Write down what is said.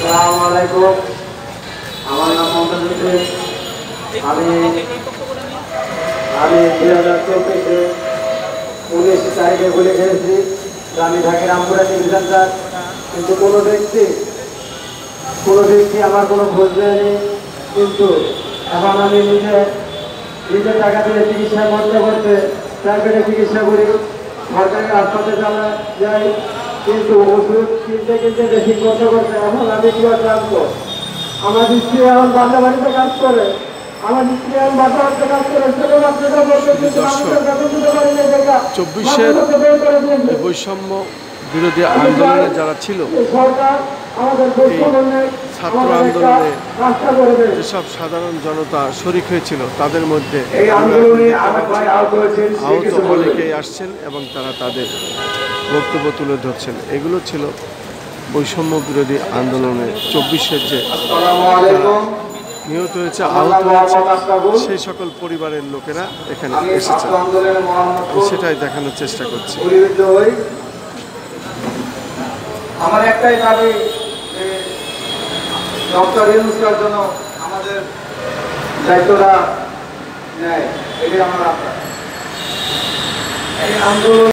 আসসালামু আলাইকুম। আমার নাম মোহাম্মদ হোসেন। আমি 2024-এ 19 তারিখে বলে খেয়েছি আমি ঢাকা রামপুরা টিভি সেন্টার, কিন্তু কোনো ব্যক্তি আমার কোনো খোঁজ নেয়নি। কিন্তু এখন আমি নিজের টাকা দিয়ে চিকিৎসা করতে প্রাইভেটে চিকিৎসা করি, সরকারি হাসপাতালে যাই, কিন্তু ওষুধ কিনতে বেশি করতে এখন আমি কি ক্লান্ত। আমার স্ত্রী এখন বাসা বাড়িতে কাজ করে, আমার স্ত্রী এখন বাসা বাড়িতে কাজ করে, ছোট বাচ্চাটা বলতে কিন্তু মানুষের বেতন দিতে পারি না। দেখা 24-এর বৈষম্য বিরোধী আন্দোলনে যারা ছিল, ছাত্র আন্দোলনে যেসব সাধারণ জনতা শরিক হয়েছিল তাদের মধ্যে আহত অনেকেই আসছেন এবং তারা তাদের বক্তব্য তুলে ধরছেন। এগুলো ছিল বৈষম্য বিরোধী আন্দোলনে 24-এর যে নিহত হয়েছে, আহত হয়েছে, সেই সকল পরিবারের লোকেরা এখানে এসেছে। সেটাই দেখানোর চেষ্টা করছি। আমার একটাই দাবি, ডক্টর ইউনূসের জন্য আমাদের দায়িত্বটা নেয়, এটাই আমার আন্দোলন।